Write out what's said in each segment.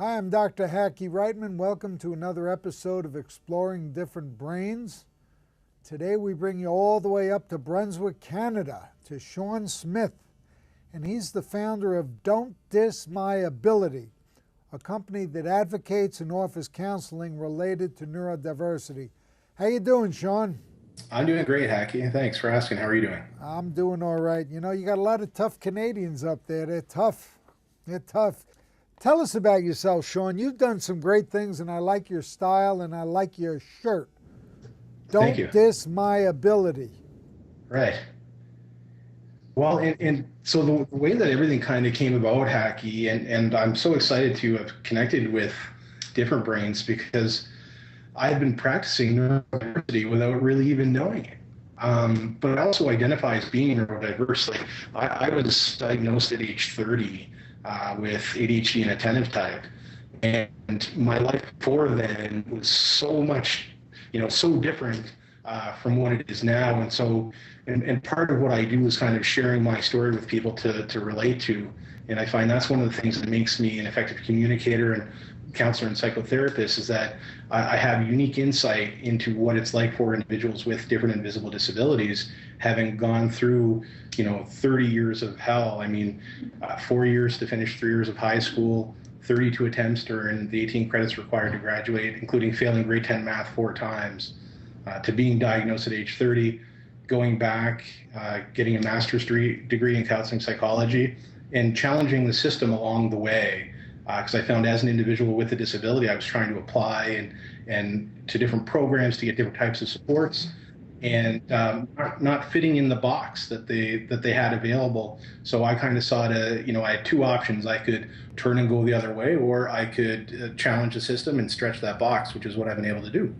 Hi, I'm Dr. Hackey Reitman. Welcome to another episode of Exploring Different Brains. Today we bring you all the way up to Brunswick, Canada, to Shawn Smith, and he's the founder of Don't Diss My Ability, a company that advocates and offers counseling related to neurodiversity. How you doing, Shawn? I'm doing great, Hackey. Thanks for asking. How are you doing? I'm doing all right. You know, you got a lot of tough Canadians up there. They're tough. They're tough. Tell us about yourself, Shawn. You've done some great things, and I like your style, and I like your shirt. Thank you. Don't diss my ability. Right. Well, and so the way that everything kind of came about, Hackey, and I'm so excited to have connected with Different Brains because I've been practicing neurodiversity without really even knowing it. But I also identify as being neurodiverse. Like I was diagnosed at age 30 with ADHD and attentive type. And my life before then was so much, so different from what it is now. And so, and part of what I do is kind of sharing my story with people to relate to. And I find that's one of the things that makes me an effective communicator and counselor and psychotherapist is that I have unique insight into what it's like for individuals with different invisible disabilities, having gone through, 30 years of hell. I mean, 4 years to finish 3 years of high school, 32 attempts to earn the 18 credits required to graduate, including failing grade 10 math 4 times, to being diagnosed at age 30, going back, getting a master's degree in counseling psychology, and challenging the system along the way. Because I found as an individual with a disability, I was trying to apply and to different programs to get different types of supports, and not fitting in the box that they had available. So I kind of saw I had two options. I could turn and go the other way, or I could challenge the system and stretch that box, which is what I've been able to do.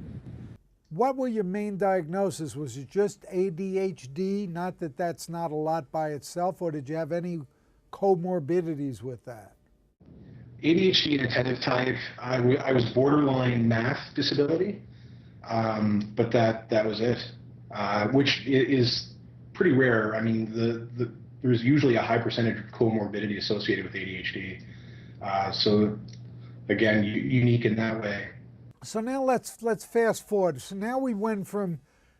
What were your main diagnoses? Was it just ADHD? Not that that's not a lot by itself, or did you have any comorbidities with that? ADHD and attentive type. I was borderline math disability, but that was it, which is pretty rare. I mean, there's usually a high percentage of comorbidity associated with ADHD. So again, unique in that way. So now let's fast forward. So now we went from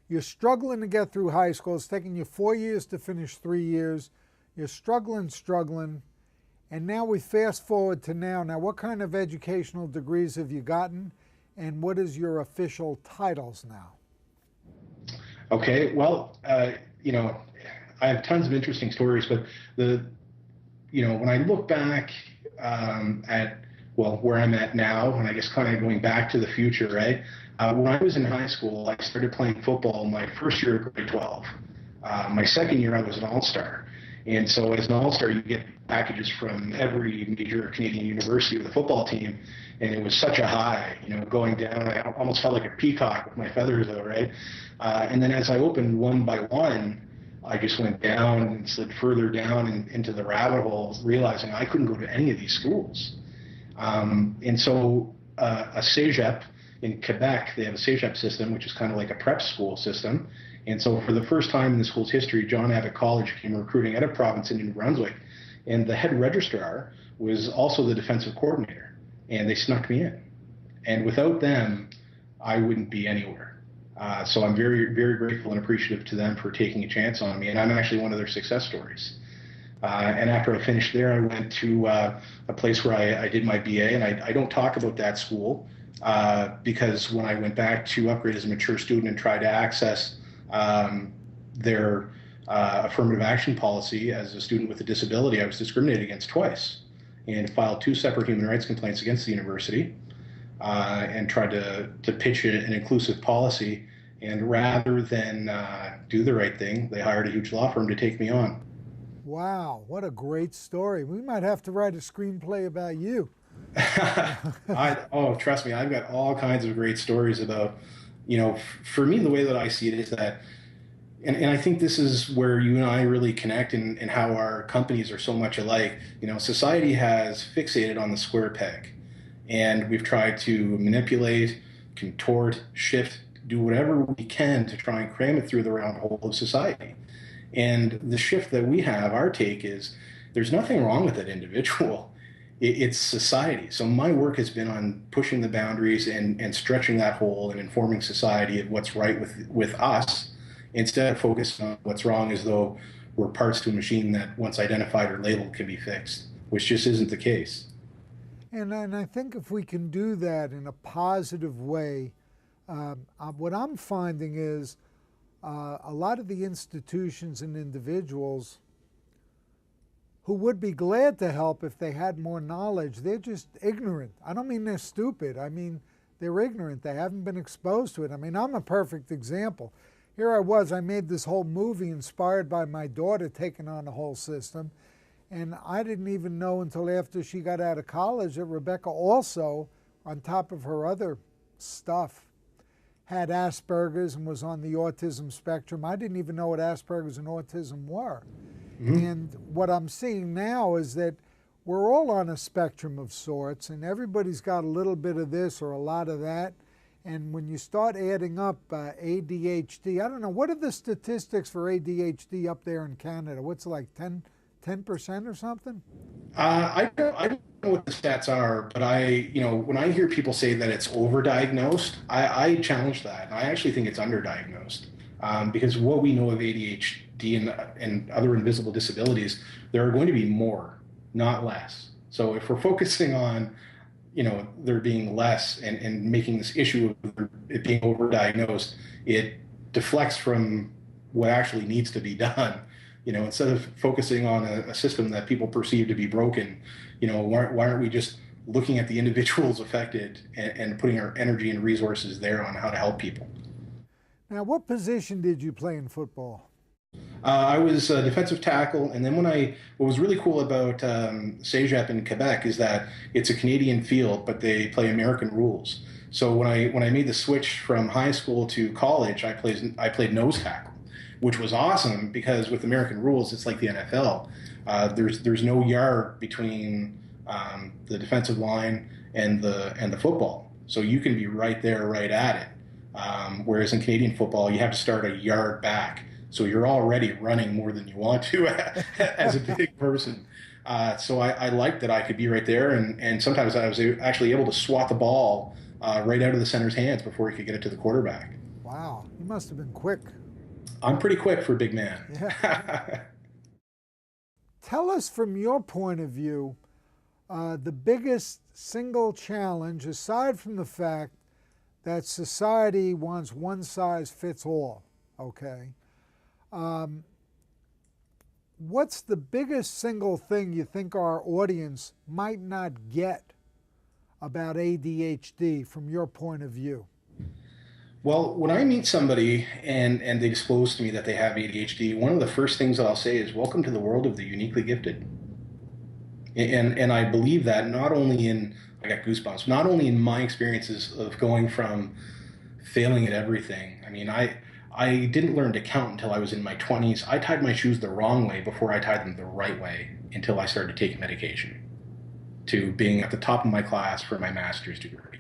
you're struggling to get through high school. It's taking you 4 years to finish 3 years. You're struggling. And now we fast forward to now. Now, what kind of educational degrees have you gotten, and what is your official titles now? Okay, well, I have tons of interesting stories, but when I look back at where I'm at now, and I guess kind of going back to the future, right? When I was in high school, I started playing football my first year of grade 12. My second year, I was an all-star. And so as an all-star, you get packages from every major Canadian university with a football team. And it was such a high, going down. I almost felt like a peacock with my feathers though, right? And then as I opened one by one, I just went down and slid further down into the rabbit hole, realizing I couldn't go to any of these schools. And so a cégep in Quebec, they have a cégep system, which is kind of like a prep school system. And so for the first time in the school's history, John Abbott College came recruiting out of province in New Brunswick. And the head registrar was also the defensive coordinator. And they snuck me in. And without them, I wouldn't be anywhere. So I'm very, very grateful and appreciative to them for taking a chance on me. And I'm actually one of their success stories. And after I finished there, I went to a place where I did my BA. And I don't talk about that school because when I went back to upgrade as a mature student and try to access their affirmative action policy as a student with a disability, I was discriminated against twice and filed 2 separate human rights complaints against the university and tried to pitch an inclusive policy. And rather than do the right thing, they hired a huge law firm to take me on. Wow, what a great story. We might have to write a screenplay about you. Trust me, I've got all kinds of great stories about, for me, the way that I see it is that, and I think this is where you and I really connect and how our companies are so much alike. Society has fixated on the square peg, and we've tried to manipulate, contort, shift, do whatever we can to try and cram it through the round hole of society. And the shift that we have, our take is, there's nothing wrong with that individual. It's society. So my work has been on pushing the boundaries and stretching that hole and informing society of what's right with us, instead of focusing on what's wrong as though we're parts to a machine that once identified or labeled can be fixed, which just isn't the case. And I think if we can do that in a positive way, what I'm finding is a lot of the institutions and individuals who would be glad to help if they had more knowledge, they're just ignorant. I don't mean they're stupid. I mean, they're ignorant. They haven't been exposed to it. I mean, I'm a perfect example. Here I made this whole movie inspired by my daughter taking on the whole system. And I didn't even know until after she got out of college that Rebecca also, on top of her other stuff, had Asperger's and was on the autism spectrum. I didn't even know what Asperger's and autism were. Mm-hmm. And what I'm seeing now is that we're all on a spectrum of sorts, and everybody's got a little bit of this or a lot of that. And when you start adding up ADHD, I don't know, what are the statistics for ADHD up there in Canada? What's it like, 10% or something? I don't know what the stats are, but when I hear people say that it's overdiagnosed, I challenge that. I actually think it's underdiagnosed, because what we know of ADHD and other invisible disabilities, there are going to be more, not less. So if we're focusing on, there being less and making this issue of it being overdiagnosed, it deflects from what actually needs to be done. Instead of focusing on a system that people perceive to be broken, why aren't we just looking at the individuals affected and putting our energy and resources there on how to help people? Now, what position did you play in football? I was a defensive tackle, and then what was really cool about CEGEP in Quebec is that it's a Canadian field, but they play American rules. So when I made the switch from high school to college, I played nose tackle, which was awesome because with American rules, it's like the NFL. There's no yard between the defensive line and the football, so you can be right there, right at it. Whereas in Canadian football, you have to start a yard back, so you're already running more than you want to as a big person. So I liked that I could be right there, and sometimes I was actually able to swat the ball right out of the center's hands before he could get it to the quarterback. Wow, you must have been quick. I'm pretty quick for a big man. Yeah. Tell us from your point of view, the biggest single challenge, aside from the fact that society wants one size fits all, okay? What's the biggest single thing you think our audience might not get about ADHD from your point of view? Well, when I meet somebody and they disclose to me that they have ADHD, one of the first things that I'll say is, welcome to the world of the uniquely gifted. And I believe that not only I got goosebumps, not only in my experiences of going from failing at everything. I mean, I didn't learn to count until I was in my 20s. I tied my shoes the wrong way before I tied them the right way until I started taking medication, to being at the top of my class for my master's degree.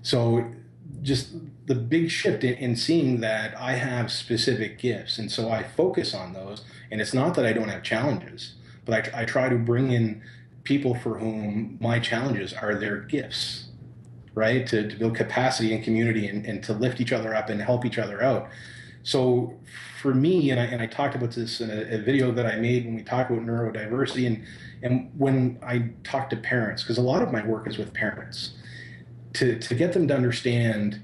So just the big shift in seeing that I have specific gifts. And so I focus on those. And it's not that I don't have challenges, but I try to bring in people for whom my challenges are their gifts, right? To build capacity and community and to lift each other up and help each other out. So for me, and I talked about this in a video that I made when we talked about neurodiversity, and when I talk to parents, because a lot of my work is with parents, to get them to understand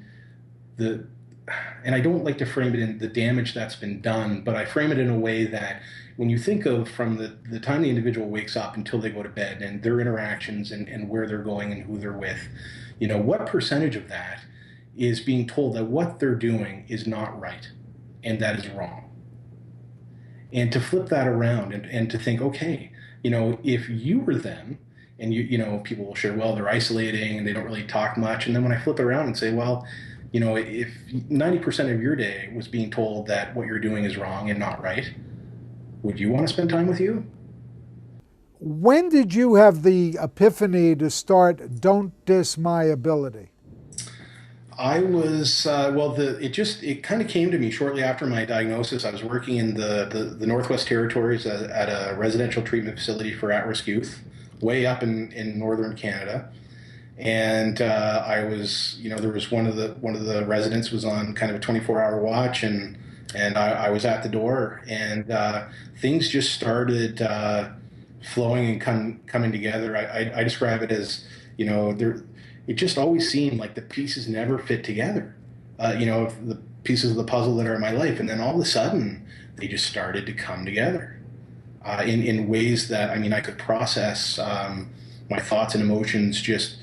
and I don't like to frame it in the damage that's been done, but I frame it in a way that when you think of from the time the individual wakes up until they go to bed and their interactions and where they're going and who they're with, what percentage of that is being told that what they're doing is not right and that is wrong. And to flip that around and to think, okay, if you were them, and people will share, well, they're isolating and they don't really talk much. And then when I flip it around and say, well, if 90% of your day was being told that what you're doing is wrong and not right, would you want to spend time with you? When did you have the epiphany to start Don't Diss My Ability? I was, it kind of came to me shortly after my diagnosis. I was working in the Northwest Territories at a residential treatment facility for at-risk youth. way up in northern Canada. And I was, there was one of the residents was on kind of a 24-hour watch, and I was at the door, and things just started flowing and coming together. I describe it as, it just always seemed like the pieces never fit together. The pieces of the puzzle that are in my life, and then all of a sudden they just started to come together in ways that I could process my thoughts and emotions just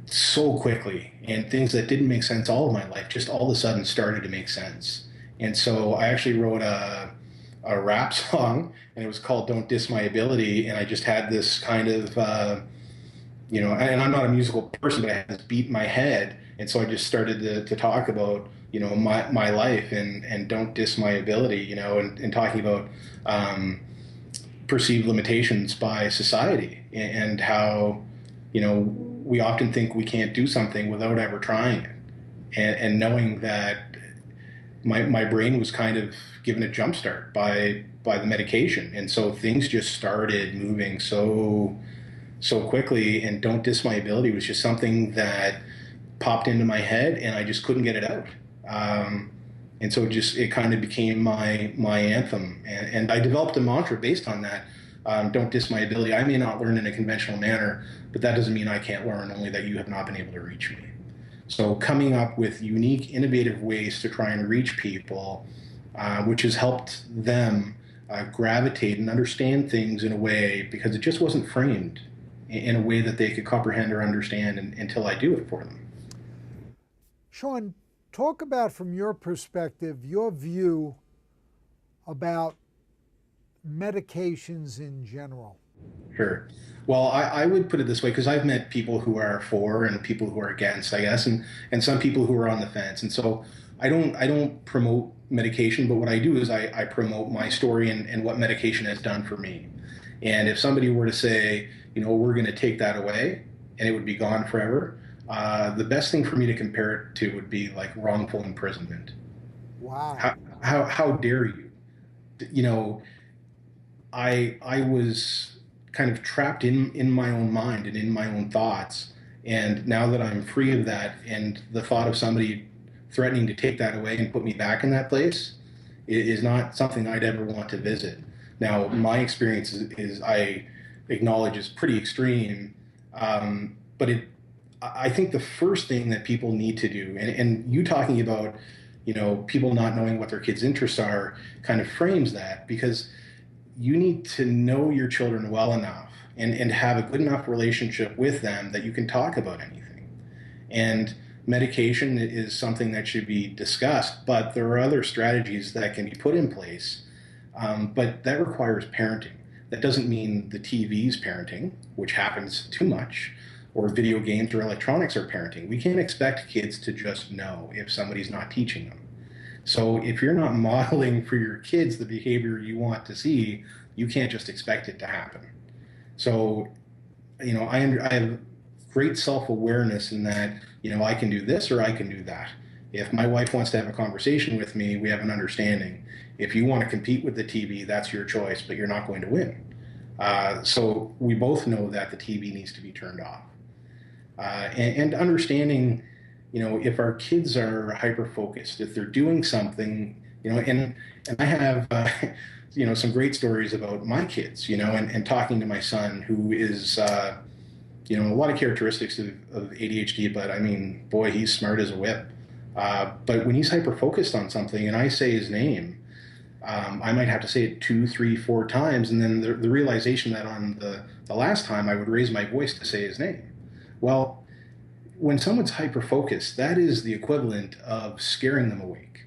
so quickly, and things that didn't make sense all of my life just all of a sudden started to make sense. And so I actually wrote a rap song, and it was called "Don't Diss My Ability," and I just had this kind of and I'm not a musical person, but I had this beat in my head, and so I just started to talk about my life and don't diss my ability, and talking about perceived limitations by society, and how we often think we can't do something without ever trying it, and knowing that my brain was kind of given a jump start by the medication, and so things just started moving so quickly. And don't diss my ability was just something that popped into my head, and I just couldn't get it out. And so it kind of became my anthem, and I developed a mantra based on that. Don't diss my ability. I may not learn in a conventional manner, but that doesn't mean I can't learn, only that you have not been able to reach me. So coming up with unique, innovative ways to try and reach people, which has helped them gravitate and understand things in a way, because it just wasn't framed in a way that they could comprehend or understand until I do it for them. Shawn, talk about, from your perspective, your view about medications in general. Sure. Well, I would put it this way, because I've met people who are for and people who are against, I guess, and some people who are on the fence. And so I don't promote medication, but what I do is I promote my story and what medication has done for me. And if somebody were to say, we're going to take that away and it would be gone forever, the best thing for me to compare it to would be like wrongful imprisonment. Wow. How dare you? I was kind of trapped in my own mind and in my own thoughts. And now that I'm free of that, and the thought of somebody threatening to take that away and put me back in that place is not something I'd ever want to visit. Now, my experience is I acknowledge is pretty extreme, but I think the first thing that people need to do, and you talking about, people not knowing what their kids' interests are, kind of frames that, because you need to know your children well enough and have a good enough relationship with them that you can talk about anything. And medication is something that should be discussed, but there are other strategies that can be put in place, but that requires parenting. That doesn't mean the TV's parenting, which happens too much, or video games or electronics are parenting. We can't expect kids to just know if somebody's not teaching them. So if you're not modeling for your kids the behavior you want to see, you can't just expect it to happen. So, I have great self-awareness in that, I can do this or I can do that. If my wife wants to have a conversation with me, we have an understanding. If you want to compete with the TV, that's your choice, but you're not going to win. So we both know that the TV needs to be turned off. And understanding, if our kids are hyper-focused, if they're doing something, and I have, some great stories about my kids, and talking to my son, who is, a lot of characteristics of ADHD, but boy, he's smart as a whip. But when he's hyper-focused on something and I say his name, I might have to say it 2, 3, 4 times, and then the realization that on the last time I would raise my voice to say his name. Well, when someone's hyper-focused, that is the equivalent of scaring them awake.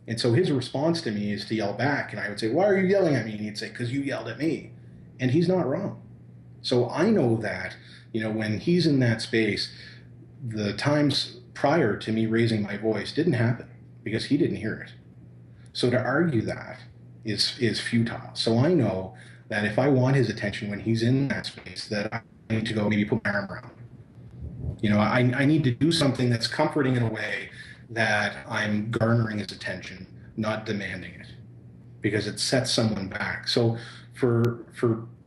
And so his response to me is to yell back, and I would say, "Why are you yelling at me?" And he'd say, "Because you yelled at me." And he's not wrong. So I know that, when he's in that space, the times prior to me raising my voice didn't happen because he didn't hear it. So to argue that is futile. So I know that if I want his attention when he's in that space, that I need to go maybe put my arm around him. I need to do something that's comforting in a way that I'm garnering his attention, not demanding it, because it sets someone back. So for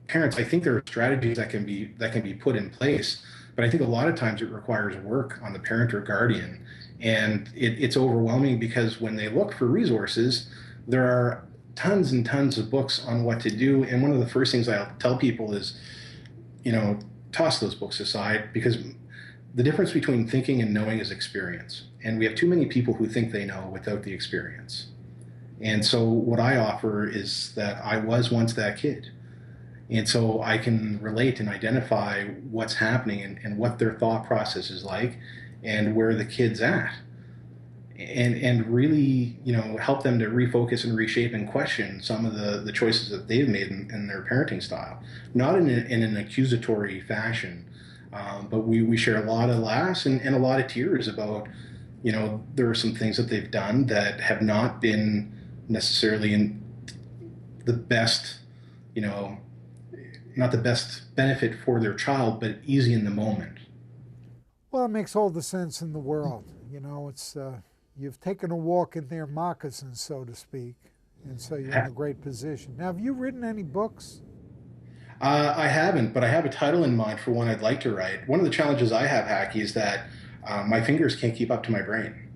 parents, I think there are strategies that can be put in place, but I think a lot of times it requires work on the parent or guardian, and it's overwhelming because when they look for resources, there are tons and tons of books on what to do. And one of the first things I'll tell people is, toss those books aside, because the difference between thinking and knowing is experience. And we have too many people who think they know without the experience. And so what I offer is that I was once that kid. And so I can relate and identify what's happening and what their thought process is like and where the kid's at. And really, help them to refocus and reshape and question some of the choices that they've made in their parenting style. Not in an accusatory fashion, but we share a lot of laughs and a lot of tears about, there are some things that they've done that have not been necessarily in the best, not the best benefit for their child, but easy in the moment. Well, it makes all the sense in the world. It's you've taken a walk in their moccasins, so to speak, and so you're in a great position. Now, have you written any books? I haven't, but I have a title in mind for one I'd like to write. One of the challenges I have, Hacky, is that my fingers can't keep up to my brain.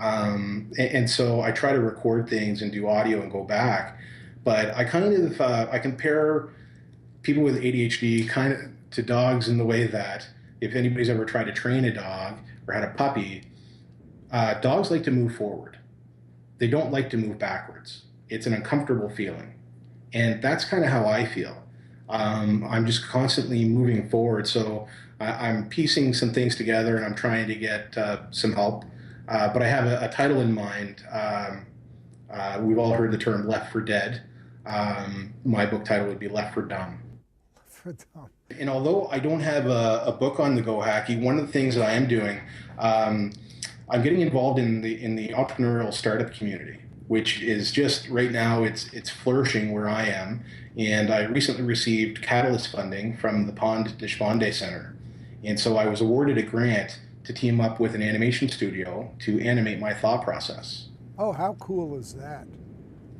And so I try to record things and do audio and go back. But I I compare people with ADHD kind of to dogs in the way that if anybody's ever tried to train a dog or had a puppy, dogs like to move forward. They don't like to move backwards. It's an uncomfortable feeling. And that's kind of how I feel. I'm just constantly moving forward. So I'm piecing some things together and I'm trying to get some help. But I have a title in mind. We've all heard the term Left for Dead. My book title would be Left for Dumb. For dumb. And although I don't have a book on the go, Hacky, one of the things that I am doing, I'm getting involved in the entrepreneurial startup community, which is just right now it's flourishing where I am. And I recently received Catalyst funding from the Pond Deshpande Center. And so I was awarded a grant to team up with an animation studio to animate my thought process. Oh, how cool is that?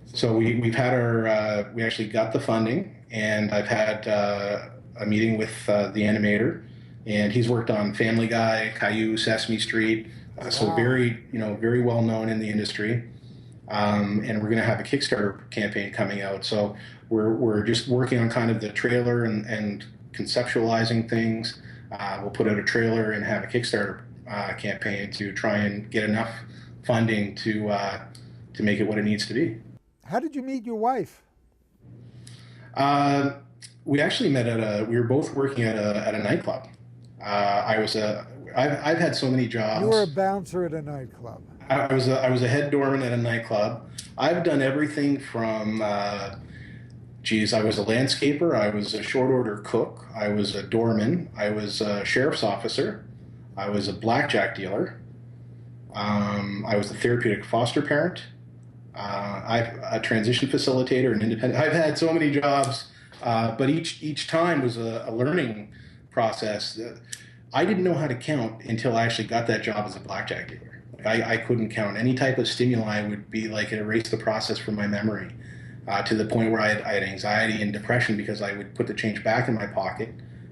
So we've had we actually got the funding, and I've had a meeting with the animator, and he's worked on Family Guy, Caillou, Sesame Street, so very well known in the industry. And we're going to have a Kickstarter campaign coming out. So we're just working on kind of the trailer and conceptualizing things. We'll put out a trailer and have a Kickstarter campaign to try and get enough funding to make it what it needs to be. How did you meet your wife? We actually met we were both working at a nightclub. I've had so many jobs. You were a bouncer at a nightclub. I was a head doorman at a nightclub. I've done everything from, I was a landscaper. I was a short order cook. I was a doorman. I was a sheriff's officer. I was a blackjack dealer. I was a therapeutic foster parent. I'm a transition facilitator and independent. I've had so many jobs, but each time was a learning process. I didn't know how to count until I actually got that job as a blackjack dealer. I couldn't count. Any type of stimuli would be like it erased the process from my memory, to the point where I had anxiety and depression because I would put the change back in my pocket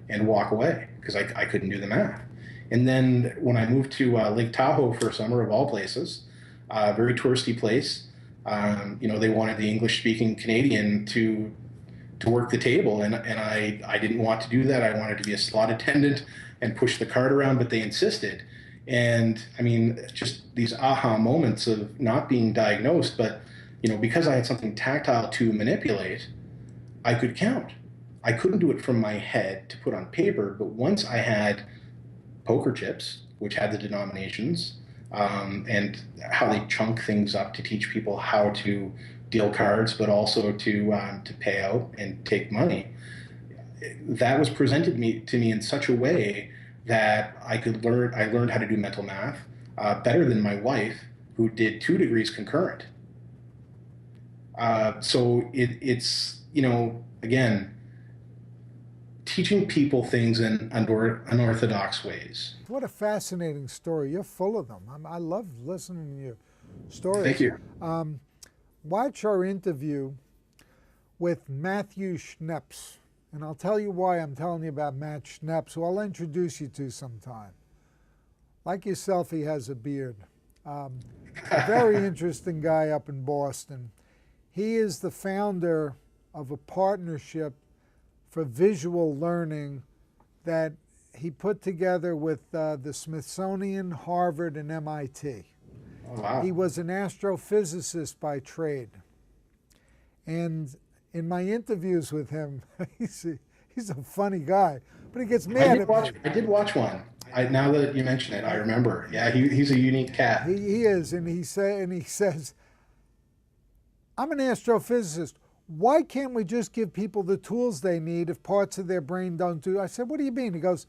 and walk away because I couldn't do the math. And then when I moved to Lake Tahoe for a summer, of all places, very touristy place, they wanted the English-speaking Canadian to work the table, and I didn't want to do that. I wanted to be a slot attendant and push the cart around, but they insisted. And I mean, just these aha moments of not being diagnosed, but because I had something tactile to manipulate, I could count. I couldn't do it from my head to put on paper, but once I had poker chips, which had the denominations, and how they chunk things up to teach people how to deal cards, but also to pay out and take money, that was presented to me in such a way that I learned how to do mental math better than my wife, who did 2 degrees concurrent. So it's again, teaching people things in unorthodox ways. What a fascinating story. You're full of them. I love listening to your stories. Thank you. Watch our interview with Matthew Schneps. And I'll tell you why I'm telling you about Matt Schnepp, who I'll introduce you to sometime. Like yourself, he has a beard. A very interesting guy up in Boston. He is the founder of a partnership for visual learning that he put together with the Smithsonian, Harvard, and MIT. Oh, wow. He was an astrophysicist by trade. And in my interviews with him, he's a funny guy, but he gets mad at me. I did watch one. Now that you mention it, I remember. Yeah, he's a unique cat. He is, and he says, I'm an astrophysicist. Why can't we just give people the tools they need if parts of their brain don't do? I said, what do you mean? He goes,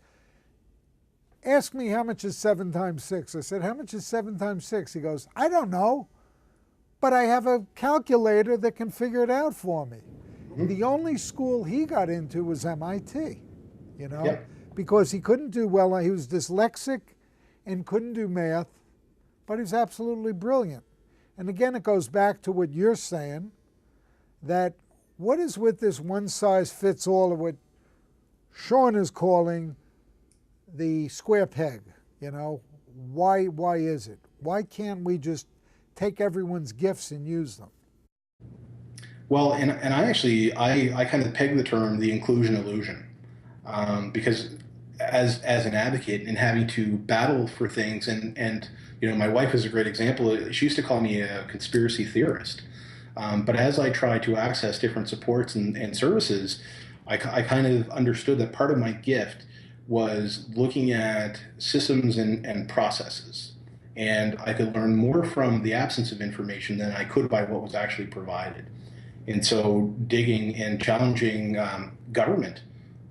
ask me how much is 7 times 6. I said, how much is 7 times 6? He goes, I don't know, but I have a calculator that can figure it out for me. Mm-hmm. The only school he got into was MIT, you know, yep. Because he couldn't do well. He was dyslexic and couldn't do math, but he was absolutely brilliant. And again, it goes back to what you're saying, that what is with this one-size-fits-all, of what Shawn is calling the square peg, you know? Why is it? Why can't we just take everyone's gifts and use them? Well, and I kind of peg the term the inclusion illusion, because as an advocate and having to battle for things, and you know, my wife is a great example. She used to call me a conspiracy theorist. But as I try to access different supports and services, I kind of understood that part of my gift was looking at systems and processes. And I could learn more from the absence of information than I could by what was actually provided. And so digging and challenging government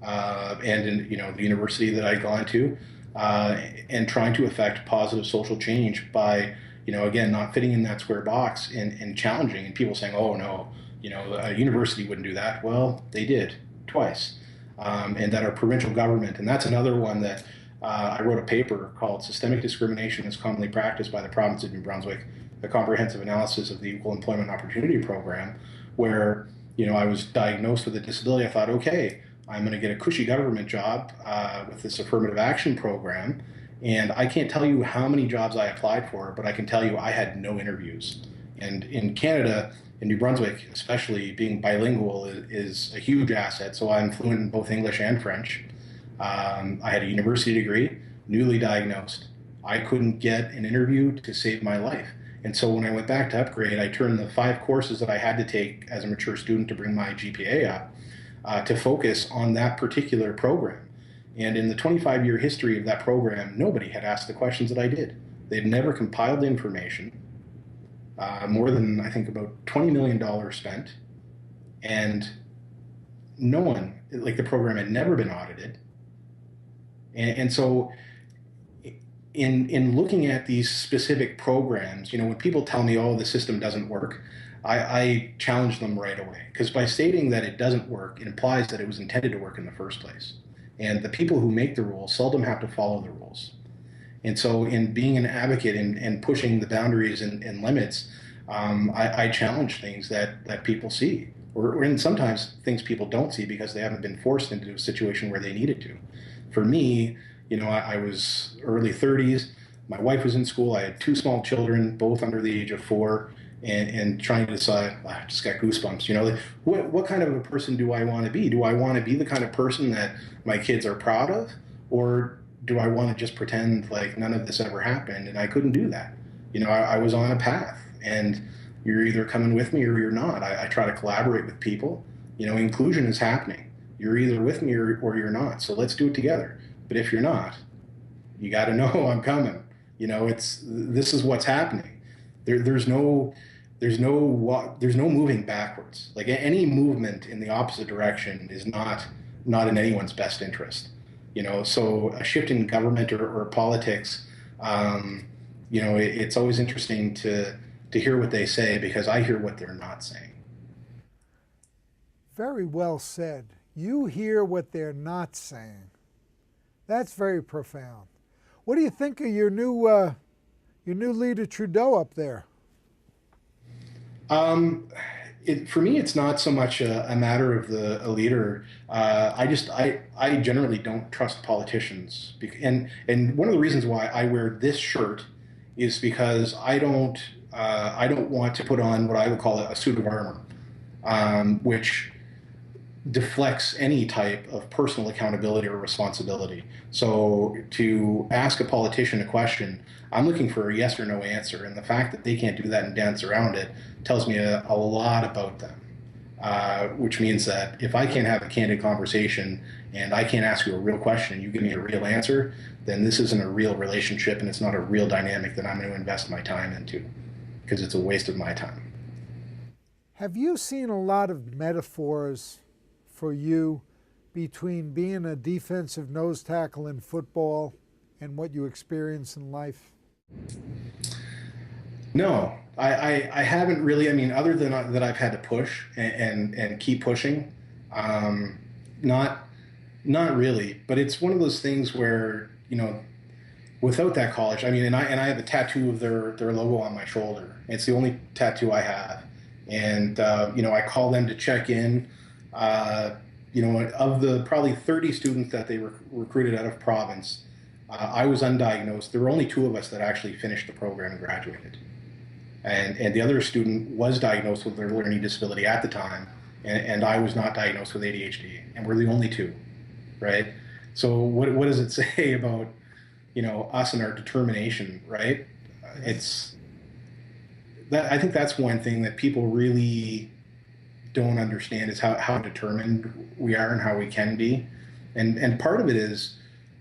and in, you know, the university that I'd gone to, and trying to affect positive social change by, you know, again, not fitting in that square box and challenging, and people saying, oh no, you know, a university wouldn't do that. Well, they did twice. And that our provincial government, and that's another one that I wrote a paper called Systemic Discrimination is Commonly Practiced by the Province of New Brunswick, a comprehensive analysis of the Equal Employment Opportunity Program, where, you know, I was diagnosed with a disability. I thought, okay, I'm going to get a cushy government job with this affirmative action program. And I can't tell you how many jobs I applied for, but I can tell you I had no interviews. And in Canada, in New Brunswick especially, being bilingual is a huge asset. So I'm fluent in both English and French. I had a university degree, newly diagnosed. I couldn't get an interview to save my life. And so when I went back to upgrade, I turned the 5 courses that I had to take as a mature student to bring my GPA up to focus on that particular program. And in the 25-year history of that program, nobody had asked the questions that I did. They'd never compiled information. More than, I think, about $20 million spent. And no one, like the program had never been audited. And so in looking at these specific programs, you know, when people tell me, oh, the system doesn't work, I challenge them right away. Because by stating that it doesn't work, it implies that it was intended to work in the first place. And the people who make the rules seldom have to follow the rules. And so in being an advocate and pushing the boundaries and limits, I challenge things that people see, or and sometimes things people don't see because they haven't been forced into a situation where they needed to. For me, you know, I was early 30s. My wife was in school. I had 2 small children, both under the age of 4, and trying to decide, I just got goosebumps, you know, like, what kind of a person do I want to be? Do I want to be the kind of person that my kids are proud of? Or do I want to just pretend like none of this ever happened? And I couldn't do that. You know, I was on a path, and you're either coming with me or you're not. I try to collaborate with people. You know, inclusion is happening. You're either with me or you're not. So let's do it together. But if you're not, you got to know I'm coming. You know, this is what's happening. There's no moving backwards. Like any movement in the opposite direction is not in anyone's best interest. You know, so a shift in government or politics, you know, it's always interesting to hear what they say, because I hear what they're not saying. Very well said. You hear what they're not saying. That's very profound. What do you think of your new leader Trudeau up there? For me, it's not so much a matter of a leader. I generally don't trust politicians, and one of the reasons why I wear this shirt is because I don't want to put on what I would call a suit of armor, which deflects any type of personal accountability or responsibility. So to ask a politician a question, I'm looking for a yes or no answer. And the fact that they can't do that and dance around it tells me a lot about them. Which means that if I can't have a candid conversation and I can't ask you a real question and you give me a real answer, then this isn't a real relationship and it's not a real dynamic that I'm going to invest my time into, because it's a waste of my time. Have you seen a lot of metaphors for you between being a defensive nose tackle in football and what you experience in life? No, I haven't really. I mean, other than that I've had to push and keep pushing, not really. But it's one of those things where, without that college, I mean, and I have a tattoo of their logo on my shoulder. It's the only tattoo I have, and I call them to check in. Of the probably 30 students that they recruited out of province, I was undiagnosed. There were only 2 of us that actually finished the program and graduated. And the other student was diagnosed with their learning disability at the time, and I was not diagnosed with ADHD, and we're the only 2, right? So what does it say about, us and our determination, right? It's that I think that's one thing that people really don't understand is how determined we are and how we can be, and part of it is,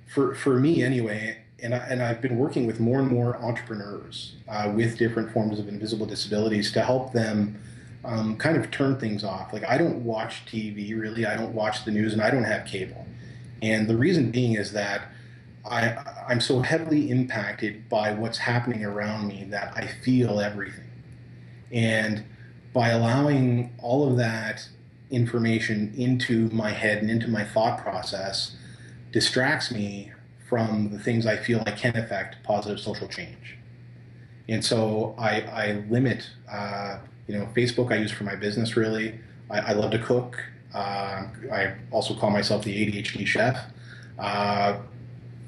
for me anyway, and I've been working with more and more entrepreneurs with different forms of invisible disabilities to help them kind of turn things off. Like, I don't watch TV really, I don't watch the news, and I don't have cable, and the reason being is that I'm so heavily impacted by what's happening around me that I feel everything. And by allowing all of that information into my head and into my thought process distracts me from the things I feel I can affect positive social change. And so I limit, Facebook I use for my business really. I love to cook. I also call myself the ADHD chef.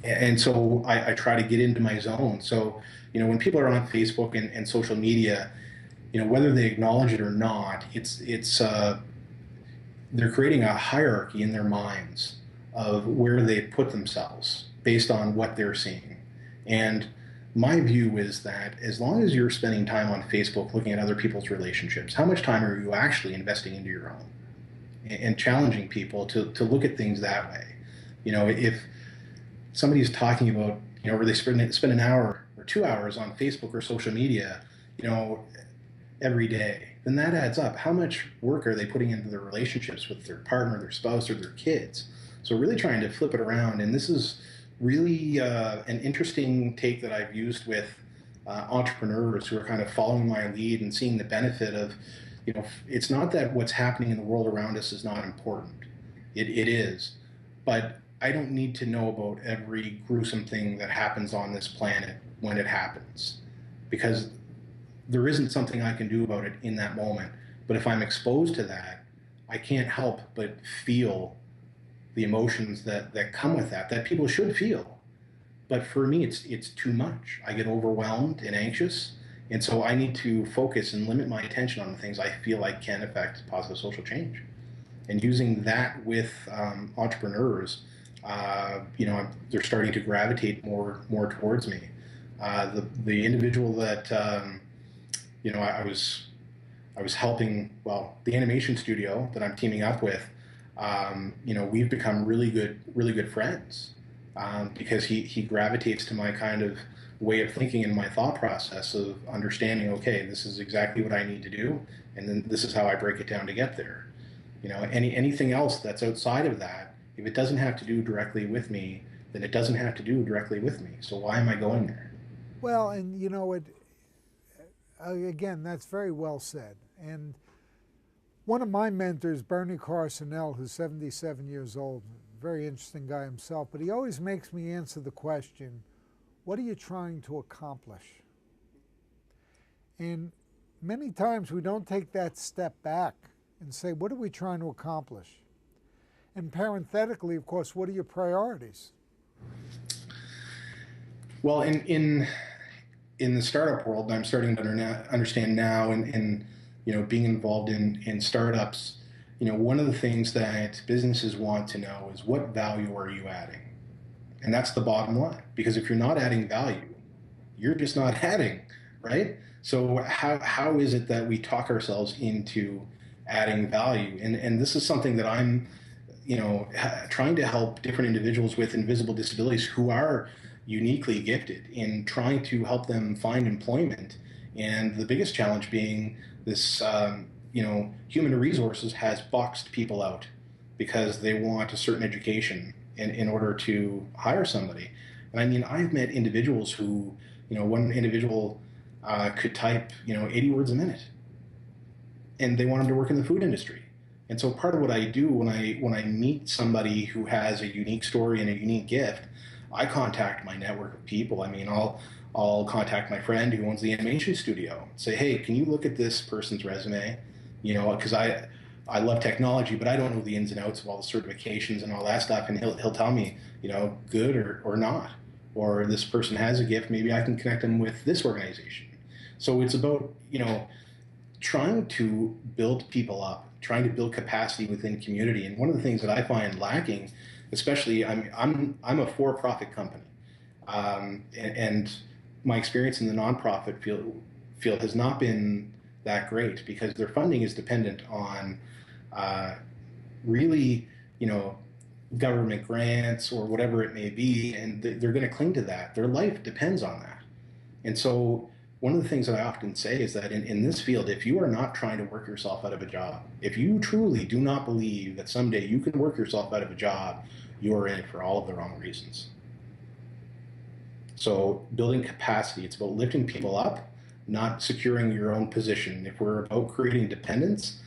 And so I try to get into my zone. So, when people are on Facebook and social media, whether they acknowledge it or not, they're creating a hierarchy in their minds of where they put themselves based on what they're seeing. And my view is that as long as you're spending time on Facebook looking at other people's relationships, how much time are you actually investing into your own? And challenging people to look at things that way. If somebody's talking about, where they spend an hour or 2 hours on Facebook or social media, every day, then that adds up. How much work are they putting into their relationships with their partner, their spouse, or their kids? So really trying to flip it around. And this is really an interesting take that I've used with entrepreneurs who are kind of following my lead and seeing the benefit of, it's not that what's happening in the world around us is not important. It is. But I don't need to know about every gruesome thing that happens on this planet when it happens, because there isn't something I can do about it in that moment. But if I'm exposed to that, I can't help but feel the emotions that come with that people should feel. But for me, it's too much. I get overwhelmed and anxious. And so I need to focus and limit my attention on the things I feel like can affect positive social change. And using that with entrepreneurs, they're starting to gravitate more towards me. The individual that I was helping, the animation studio that I'm teaming up with, we've become really good friends because he gravitates to my kind of way of thinking and my thought process of understanding, okay, this is exactly what I need to do, and then this is how I break it down to get there. Anything else that's outside of that, if it doesn't have to do directly with me, then it doesn't have to do directly with me. So why am I going there? Well, and again, that's very well said. And one of my mentors, Bernie Carsonell, who's 77 years old, very interesting guy himself, but he always makes me answer the question, what are you trying to accomplish? And many times we don't take that step back and say, what are we trying to accomplish? And parenthetically, of course, what are your priorities? Well, in the startup world, I'm starting to understand now, and being involved in startups, one of the things that businesses want to know is, what value are you adding? And that's the bottom line. Because if you're not adding value, you're just not adding, right? So how is it that we talk ourselves into adding value? And this is something that I'm, trying to help different individuals with invisible disabilities who are uniquely gifted, in trying to help them find employment. And the biggest challenge being this, human resources has boxed people out because they want a certain education in order to hire somebody. And I mean, I've met individuals who, one individual could type, 80 words a minute, and they want them to work in the food industry. And so part of what I do when I meet somebody who has a unique story and a unique gift, I contact my network of people. I mean, I'll contact my friend who owns the animation studio, say, hey, can you look at this person's resume? Because I love technology, but I don't know the ins and outs of all the certifications and all that stuff. And he'll tell me, good or not. Or this person has a gift, maybe I can connect them with this organization. So it's about, trying to build people up, trying to build capacity within community. And one of the things that I find lacking, especially, I'm a for-profit company, and my experience in the nonprofit field has not been that great, because their funding is dependent on really, government grants or whatever it may be, and they're going to cling to that. Their life depends on that. And so one of the things that I often say is that in this field, if you are not trying to work yourself out of a job, if you truly do not believe that someday you can work yourself out of a job, you're in it for all of the wrong reasons. So building capacity, it's about lifting people up, not securing your own position. If we're about creating dependence,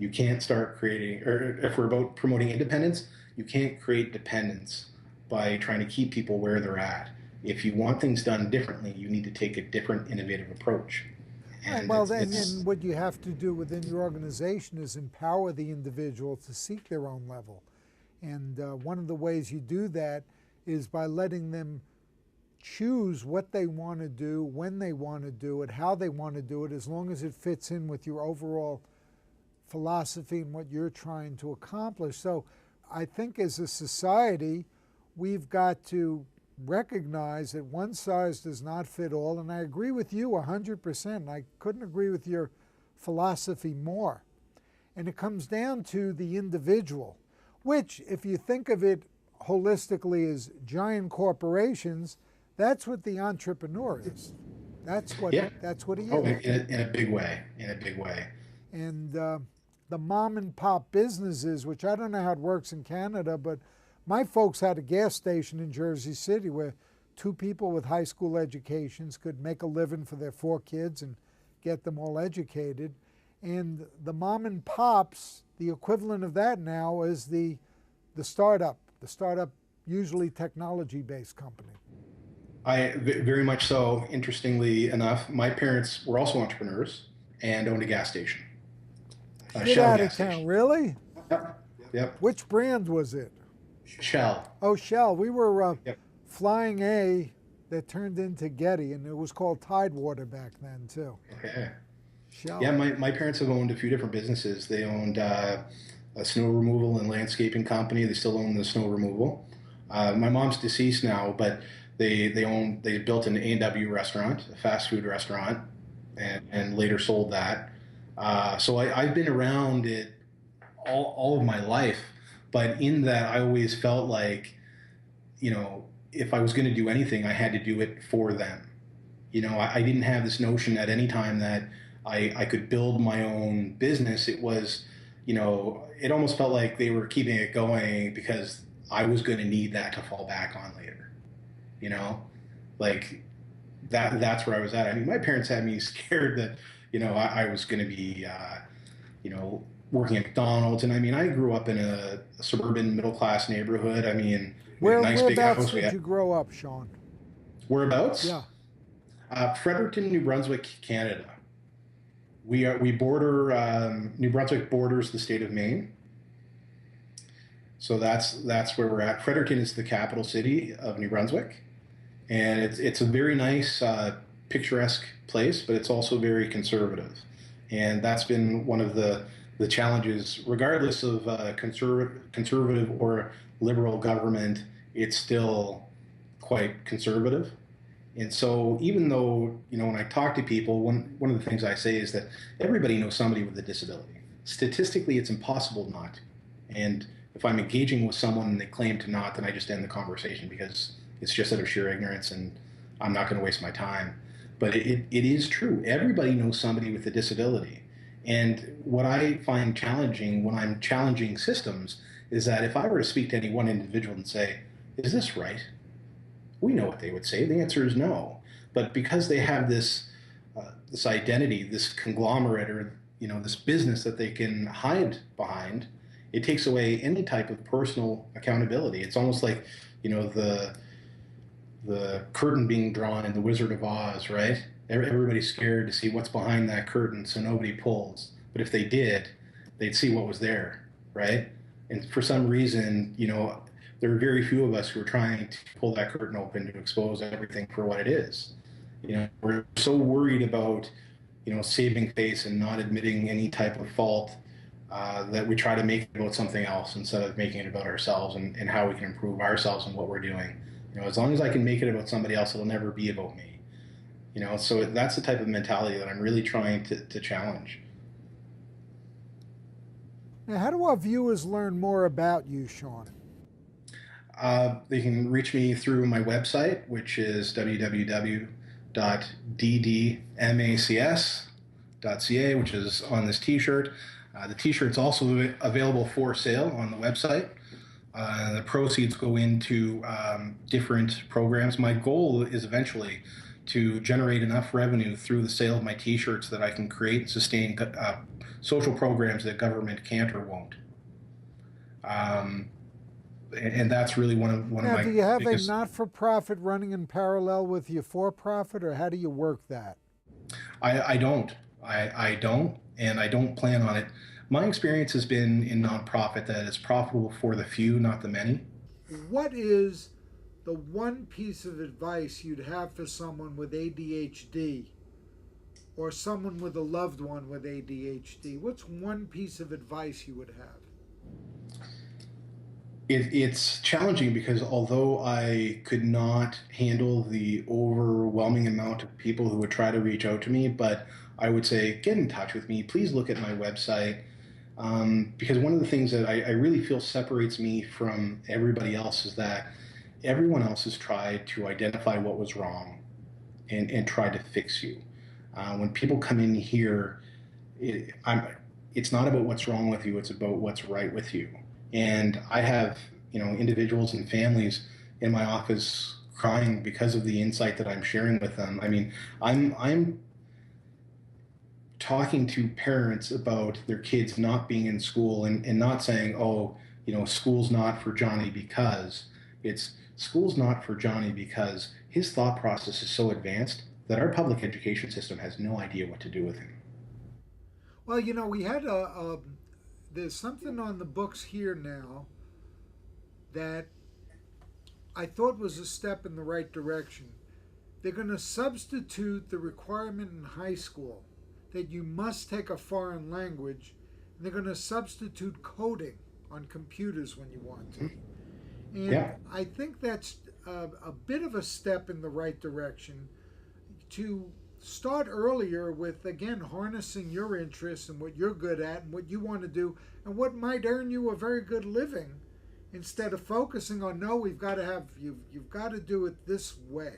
you can't start creating, or if we're about promoting independence, you can't create dependence by trying to keep people where they're at. If you want things done differently, you need to take a different, innovative approach. And and what you have to do within your organization is empower the individual to seek their own level. And one of the ways you do that is by letting them choose what they want to do, when they want to do it, how they want to do it, as long as it fits in with your overall philosophy and what you're trying to accomplish. So I think as a society, we've got to recognize that one size does not fit all, and I agree with you 100%. I couldn't agree with your philosophy more. And it comes down to the individual, which, if you think of it holistically as giant corporations, that's what the entrepreneur is. That's what he is. Oh, in a big way, And the mom and pop businesses, which I don't know how it works in Canada, but my folks had a gas station in Jersey City where two people with high school educations could make a living for their 4 kids and get them all educated. And the mom and pops, the equivalent of that now is the startup usually technology-based company. Very much so. Interestingly enough, my parents were also entrepreneurs and owned a gas station. Get out of town, really? Yep. Which brand was it? Shell. Oh, Shell. We were Flying A that turned into Getty, and it was called Tidewater back then, too. Okay. Shell. Yeah, my parents have owned a few different businesses. They owned a snow removal and landscaping company. They still own the snow removal. My mom's deceased now, but they built an A&W restaurant, a fast food restaurant, and later sold that. So I've been around it all of my life, but in that I always felt like, if I was going to do anything, I had to do it for them. I didn't have this notion at any time that I could build my own business. It was, it almost felt like they were keeping it going because I was going to need that to fall back on later. Like that's where I was at. I mean, my parents had me scared that, I was going to be, working at McDonald's. And I mean, I grew up in a suburban middle-class neighborhood. I mean, nice big house. Whereabouts did you grow up, Shawn? Whereabouts? Yeah. Fredericton, New Brunswick, Canada. We border, New Brunswick borders the state of Maine. So that's where we're at. Fredericton is the capital city of New Brunswick, and it's a very nice, picturesque place, but it's also very conservative, and that's been one of the challenges. Regardless of conservative or liberal government, it's still quite conservative. And so, even though, when I talk to people, one of the things I say is that everybody knows somebody with a disability. Statistically, it's impossible not to. And if I'm engaging with someone and they claim to not, then I just end the conversation because it's just out of sheer ignorance and I'm not going to waste my time. But it is true. Everybody knows somebody with a disability. And what I find challenging when I'm challenging systems is that if I were to speak to any one individual and say, is this right? We know what they would say. The answer is no. But because they have this identity, this conglomerate, or this business that they can hide behind, it takes away any type of personal accountability. It's almost like the curtain being drawn in The Wizard of Oz, right? Everybody's scared to see what's behind that curtain, so nobody pulls. But if they did, they'd see what was there, right? And for some reason, there are very few of us who are trying to pull that curtain open to expose everything for what it is. We're so worried about, saving face and not admitting any type of fault that we try to make it about something else instead of making it about ourselves and how we can improve ourselves and what we're doing. As long as I can make it about somebody else, it'll never be about me. So that's the type of mentality that I'm really trying to challenge. Now, how do our viewers learn more about you, Shawn? They can reach me through my website, which is www.ddmacs.ca, which is on this t-shirt. The t-shirt's also available for sale on the website. The proceeds go into different programs. My goal is eventually to generate enough revenue through the sale of my t-shirts that I can create and sustain social programs that government can't or won't. And that's really one of my. Do you have biggest... a not-for-profit running in parallel with your for-profit, or how do you work that? I don't, and I don't plan on it. My experience has been in nonprofit that it's profitable for the few, not the many. What is the one piece of advice you'd have for someone with ADHD or someone with a loved one with ADHD? What's one piece of advice you would have? It's challenging because although I could not handle the overwhelming amount of people who would try to reach out to me, but I would say, get in touch with me. Please look at my website. Because one of the things that I really feel separates me from everybody else is that everyone else has tried to identify what was wrong and tried to fix you. When people come in here, it's not about what's wrong with you, it's about what's right with you. And I have, individuals and families in my office crying because of the insight that I'm sharing with them. I mean, I'm talking to parents about their kids not being in school and not saying, oh, school's not for Johnny because. It's school's not for Johnny because his thought process is so advanced that our public education system has no idea what to do with him. Well, we had there's something on the books here now that I thought was a step in the right direction. They're going to substitute the requirement in high school that you must take a foreign language, and they're going to substitute coding on computers when you want to. And yeah. I think that's a bit of a step in the right direction to start earlier with, again, harnessing your interests and what you're good at and what you want to do and what might earn you a very good living, instead of focusing on, no, you've got to do it this way.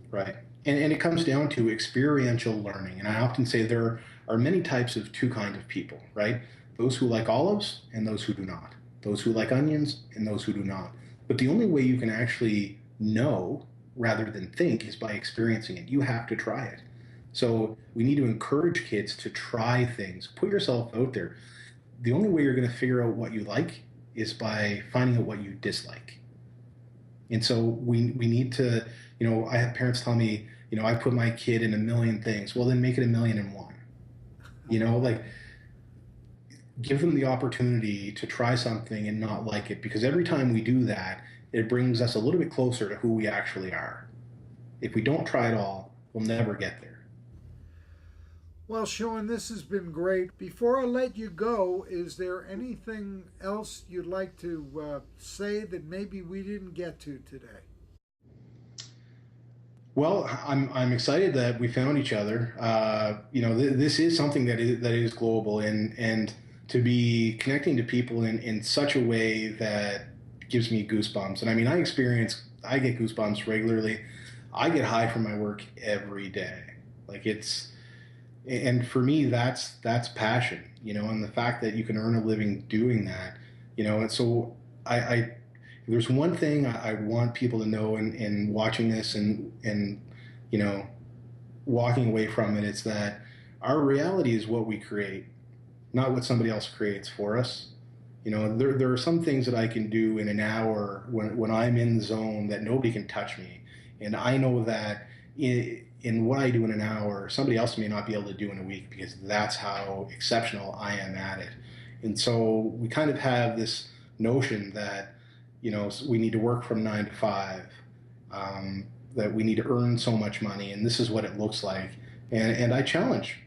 Right. And it comes down to experiential learning. And I often say there are many types of two kinds of people, right? Those who like olives and those who do not. Those who like onions and those who do not. But the only way you can actually know rather than think is by experiencing it. You have to try it. So we need to encourage kids to try things. Put yourself out there. The only way you're going to figure out what you like is by finding out what you dislike. And so we need to, I have parents tell me, I put my kid in a million things. Well, then make it 1,000,001. Like, give them the opportunity to try something and not like it, because every time we do that, it brings us a little bit closer to who we actually are. If we don't try it all, we'll never get there. Well, Shawn, this has been great. Before I let you go, is there anything else you'd like to say that maybe we didn't get to today? Well, I'm excited that we found each other. This is something that is global, and to be connecting to people in such a way that gives me goosebumps. And I mean, I get goosebumps regularly. I get high from my work every day. And for me, that's passion, and the fact that you can earn a living doing that, and so I there's one thing I want people to know in watching this and walking away from it, it's that our reality is what we create, not what somebody else creates for us. There are some things that I can do in an hour when I'm in the zone that nobody can touch me. And I know that in what I do in an hour, somebody else may not be able to do in a week, because that's how exceptional I am at it. And so we kind of have this notion that, we need to work from 9 to 5, that we need to earn so much money, and this is what it looks like. And I challenge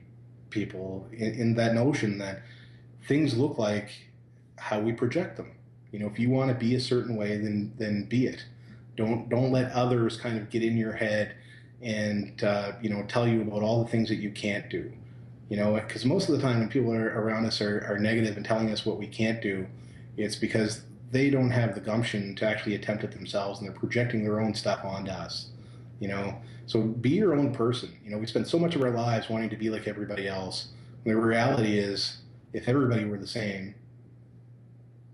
people in that notion that things look like how we project them. If you want to be a certain way, then be it. Don't let others kind of get in your head and tell you about all the things that you can't do. Because most of the time when people around us are negative and telling us what we can't do, it's because they don't have the gumption to actually attempt it themselves, and they're projecting their own stuff onto us. So be your own person. We spend so much of our lives wanting to be like everybody else. And the reality is, if everybody were the same,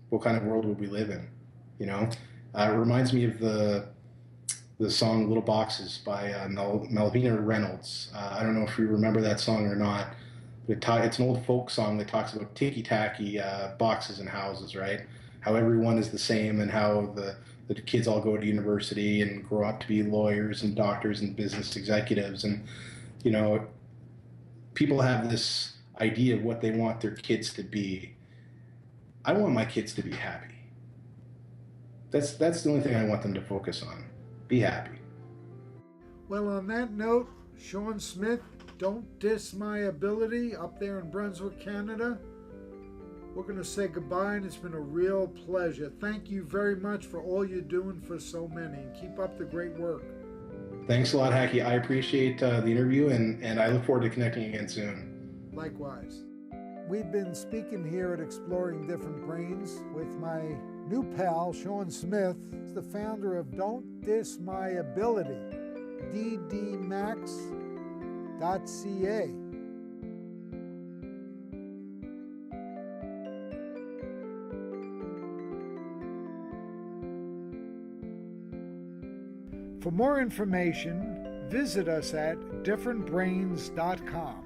what kind of world would we live in? It reminds me of the song "Little Boxes" by Malvina Reynolds. I don't know if you remember that song or not, but it's an old folk song that talks about ticky-tacky boxes and houses, right? How everyone is the same, and how the kids all go to university and grow up to be lawyers and doctors and business executives. And, people have this idea of what they want their kids to be. I want my kids to be happy. That's the only thing I want them to focus on. Be happy. Well, on that note, Shawn Smith, don't diss my ability up there in Brunswick, Canada. We're going to say goodbye, and it's been a real pleasure. Thank you very much for all you're doing for so many, and keep up the great work. Thanks a lot, Hacky. I appreciate the interview, and I look forward to connecting again soon. Likewise. We've been speaking here at Exploring Different Brains with my new pal, Shawn Smith. He's the founder of Don't Diss My Ability, ddmax.ca. For more information, visit us at differentbrains.com.